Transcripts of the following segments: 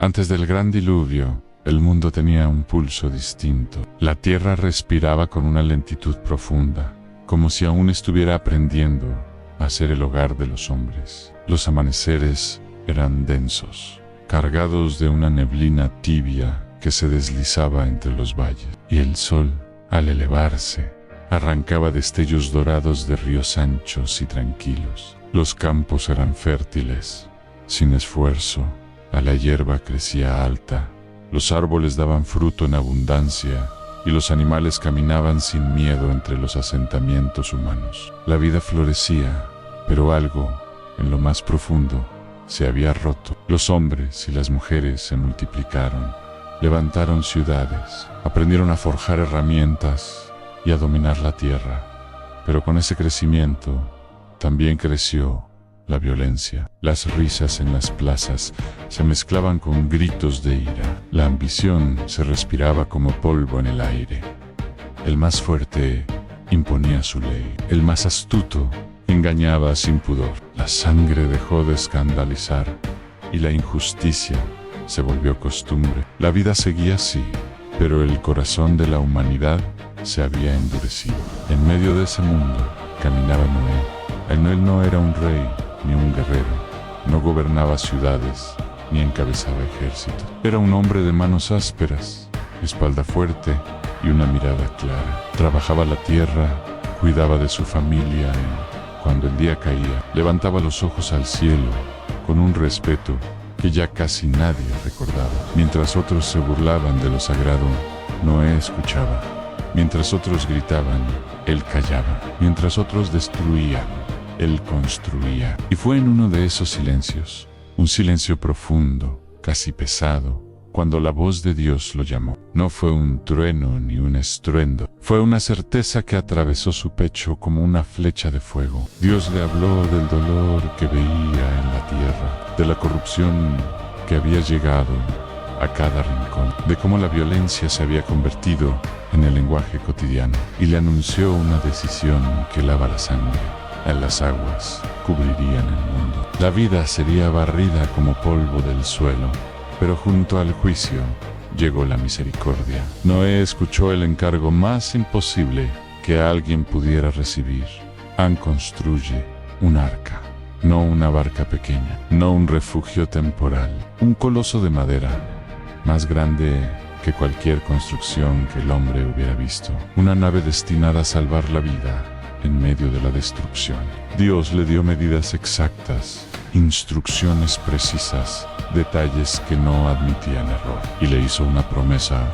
Antes del gran diluvio, el mundo tenía un pulso distinto. La tierra respiraba con una lentitud profunda, como si aún estuviera aprendiendo a ser el hogar de los hombres. Los amaneceres eran densos, cargados de una neblina tibia que se deslizaba entre los valles, y el sol, al elevarse, arrancaba destellos dorados de ríos anchos y tranquilos. Los campos eran fértiles, sin esfuerzo. La hierba crecía alta, los árboles daban fruto en abundancia y los animales caminaban sin miedo entre los asentamientos humanos. La vida florecía, pero algo, en lo más profundo, se había roto. Los hombres y las mujeres se multiplicaron, levantaron ciudades, aprendieron a forjar herramientas y a dominar la tierra. Pero con ese crecimiento también creció la violencia. Las risas en las plazas se mezclaban con gritos de ira. La ambición se respiraba como polvo en el aire. El más fuerte imponía su ley. El más astuto engañaba sin pudor. La sangre dejó de escandalizar y la injusticia se volvió costumbre. La vida seguía así, pero el corazón de la humanidad se había endurecido. En medio de ese mundo caminaba Noé. Él no era un rey ni un guerrero, no gobernaba ciudades, ni encabezaba ejércitos. Era un hombre de manos ásperas, espalda fuerte y una mirada clara. Trabajaba la tierra, cuidaba de su familia y, cuando el día caía, levantaba los ojos al cielo con un respeto que ya casi nadie recordaba. Mientras otros se burlaban de lo sagrado, Noé escuchaba. Mientras otros gritaban, él callaba. Mientras otros destruían, él construía. Y fue en uno de esos silencios, un silencio profundo, casi pesado, cuando la voz de Dios lo llamó. No fue un trueno ni un estruendo, fue una certeza que atravesó su pecho como una flecha de fuego. Dios le habló del dolor que veía en la tierra, de la corrupción que había llegado a cada rincón, de cómo la violencia se había convertido en el lenguaje cotidiano, y le anunció una decisión que lava la sangre. En las aguas cubrirían el mundo. La vida sería barrida como polvo del suelo, pero junto al juicio llegó la misericordia. Noé escuchó el encargo más imposible que alguien pudiera recibir. Construye un arca, no una barca pequeña, no un refugio temporal, un coloso de madera, más grande que cualquier construcción que el hombre hubiera visto. Una nave destinada a salvar la vida en medio de la destrucción. Dios le dio medidas exactas, instrucciones precisas, detalles que no admitían error, y le hizo una promesa.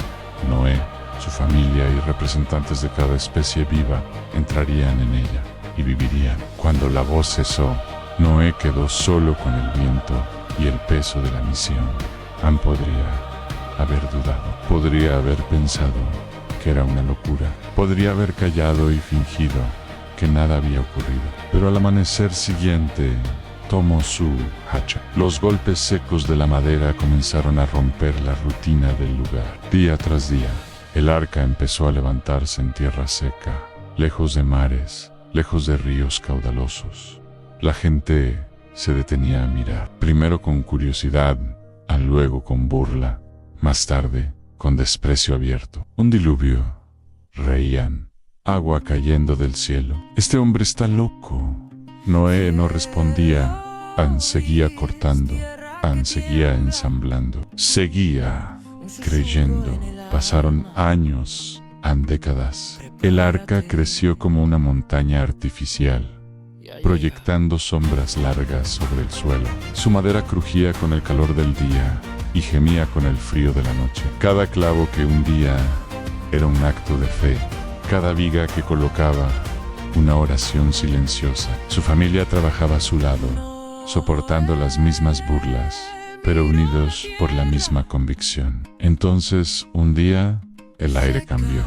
Noé, su familia y representantes de cada especie viva entrarían en ella y vivirían. Cuando la voz cesó, Noé quedó solo con el viento y el peso de la misión. Podría haber dudado, podría haber pensado que era una locura, podría haber callado y fingido que nada había ocurrido. Pero al amanecer siguiente, tomó su hacha. Los golpes secos de la madera comenzaron a romper la rutina del lugar. Día tras día, el arca empezó a levantarse en tierra seca, lejos de mares, lejos de ríos caudalosos. La gente se detenía a mirar, primero con curiosidad, luego con burla, más tarde con desprecio abierto. Un diluvio, reían. Agua cayendo del cielo. Este hombre está loco. Noé no respondía. Seguía cortando. Seguía ensamblando. Seguía creyendo. Pasaron años, décadas. El arca creció como una montaña artificial, proyectando sombras largas sobre el suelo. Su madera crujía con el calor del día y gemía con el frío de la noche. Cada clavo que hundía era un acto de fe. Cada viga que colocaba, una oración silenciosa. Su familia trabajaba a su lado, soportando las mismas burlas, pero unidos por la misma convicción. Entonces, un día, el aire cambió.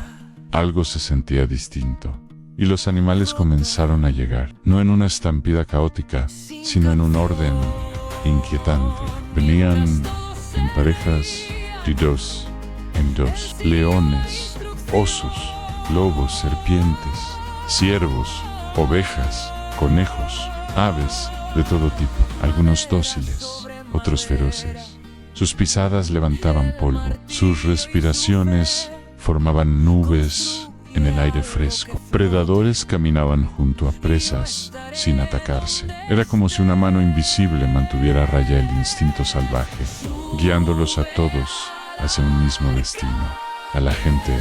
Algo se sentía distinto, y los animales comenzaron a llegar, no en una estampida caótica, sino en un orden inquietante. Venían en parejas de 2 en 2, leones, osos, lobos, serpientes, ciervos, ovejas, conejos, aves de todo tipo, algunos dóciles, otros feroces. Sus pisadas levantaban polvo, sus respiraciones formaban nubes en el aire fresco. Predadores caminaban junto a presas sin atacarse. Era como si una mano invisible mantuviera a raya el instinto salvaje, guiándolos a todos hacia un mismo destino. A la gente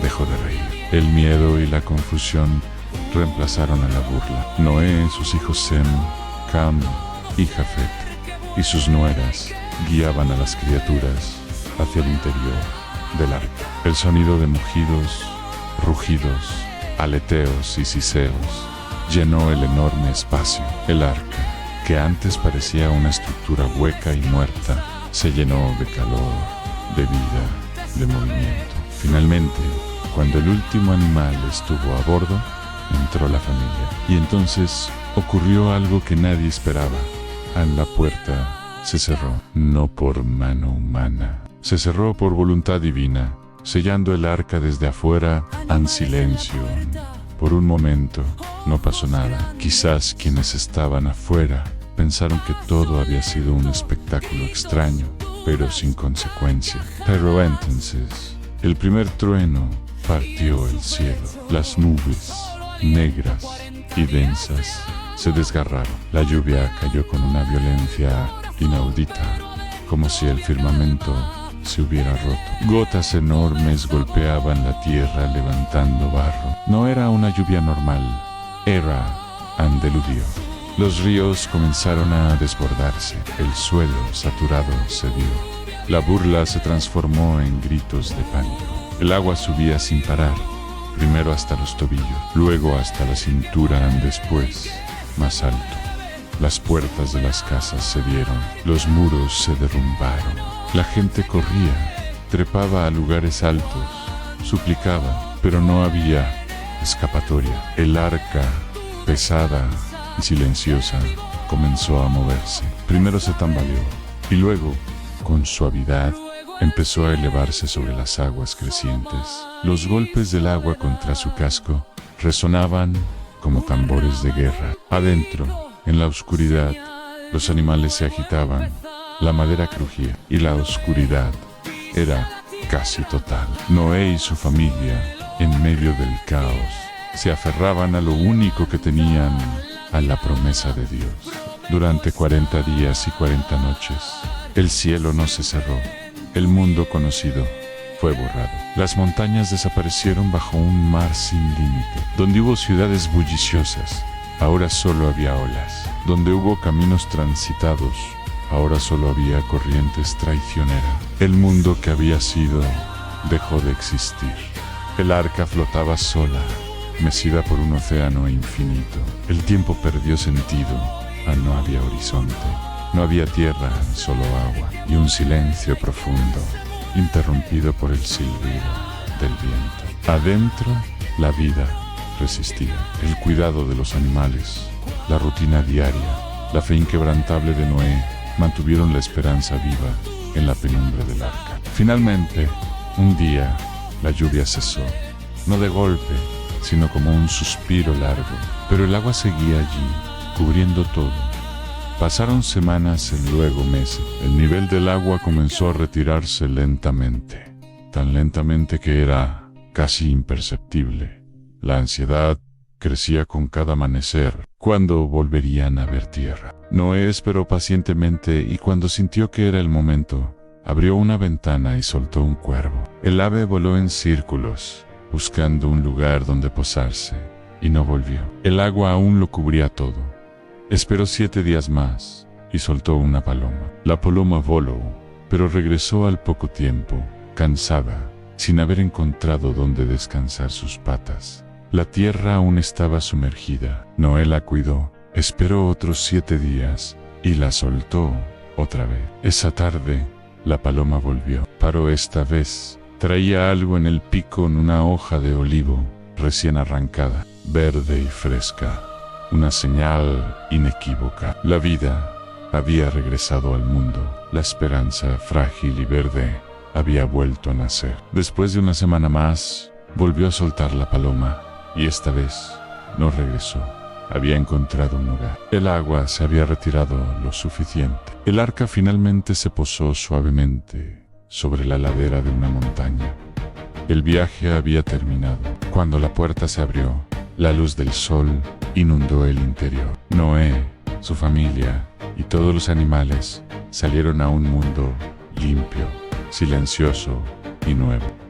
dejó de reír. El miedo y la confusión reemplazaron a la burla. Noé, sus hijos Sem, Cam y Jafet, y sus nueras guiaban a las criaturas hacia el interior del arca. El sonido de mugidos, rugidos, aleteos y siseos llenó el enorme espacio. El arca, que antes parecía una estructura hueca y muerta, se llenó de calor, de vida, de movimiento. Finalmente, cuando el último animal estuvo a bordo, entró la familia. Y entonces ocurrió algo que nadie esperaba. La puerta se cerró, no por mano humana. Se cerró por voluntad divina, sellando el arca desde afuera en silencio. Por un momento no pasó nada. Quizás quienes estaban afuera pensaron que todo había sido un espectáculo extraño, pero sin consecuencia. Pero entonces, el primer trueno partió el cielo. Las nubes, negras y densas, se desgarraron. La lluvia cayó con una violencia inaudita, como si el firmamento se hubiera roto. Gotas enormes golpeaban la tierra levantando barro. No era una lluvia normal, era un diluvio. Los ríos comenzaron a desbordarse. El suelo saturado cedió. La burla se transformó en gritos de pánico. El agua subía sin parar, primero hasta los tobillos, luego hasta la cintura, después más alto. Las puertas de las casas cedieron, los muros se derrumbaron. La gente corría, trepaba a lugares altos, suplicaba, pero no había escapatoria. El arca, pesada y silenciosa, comenzó a moverse. Primero se tambaleó y luego, con suavidad, empezó a elevarse sobre las aguas crecientes. Los golpes del agua contra su casco resonaban como tambores de guerra. Adentro, en la oscuridad, los animales se agitaban, la madera crujía y la oscuridad era casi total. Noé y su familia, en medio del caos, se aferraban a lo único que tenían, a la promesa de Dios. Durante 40 días y 40 noches, el cielo no se cerró. El mundo conocido fue borrado. Las montañas desaparecieron bajo un mar sin límite. Donde hubo ciudades bulliciosas, ahora solo había olas. Donde hubo caminos transitados, ahora solo había corrientes traicioneras. El mundo que había sido dejó de existir. El arca flotaba sola, mecida por un océano infinito. El tiempo perdió sentido, no había horizonte. No había tierra, solo agua y un silencio profundo, interrumpido por el silbido del viento. Adentro, la vida resistía. El cuidado de los animales, la rutina diaria, la fe inquebrantable de Noé mantuvieron la esperanza viva en la penumbra del arca. Finalmente, un día, la lluvia cesó, no de golpe, sino como un suspiro largo, pero el agua seguía allí, cubriendo todo. Pasaron semanas y luego meses. El nivel del agua comenzó a retirarse lentamente, tan lentamente que era casi imperceptible. La ansiedad crecía con cada amanecer. ¿Cuándo volverían a ver tierra? Noé esperó pacientemente y cuando sintió que era el momento, abrió una ventana y soltó un cuervo. El ave voló en círculos, buscando un lugar donde posarse, y no volvió. El agua aún lo cubría todo. Esperó 7 días más y soltó una paloma. La paloma voló, pero regresó al poco tiempo, cansada, sin haber encontrado dónde descansar sus patas. La tierra aún estaba sumergida. Noé la cuidó, esperó otros 7 días y la soltó otra vez. Esa tarde, la paloma volvió. Paró esta vez. Traía algo en el pico, en una hoja de olivo recién arrancada, verde y fresca. Una señal inequívoca. La vida había regresado al mundo. La esperanza, frágil y verde, había vuelto a nacer. Después de una semana más, volvió a soltar la paloma, y esta vez no regresó. había encontrado un hogar. El agua se había retirado lo suficiente. El arca finalmente se posó suavemente sobre la ladera de una montaña. El viaje había terminado. Cuando la puerta se abrió, la luz del sol inundó el interior. Noé, su familia y todos los animales salieron a un mundo limpio, silencioso y nuevo.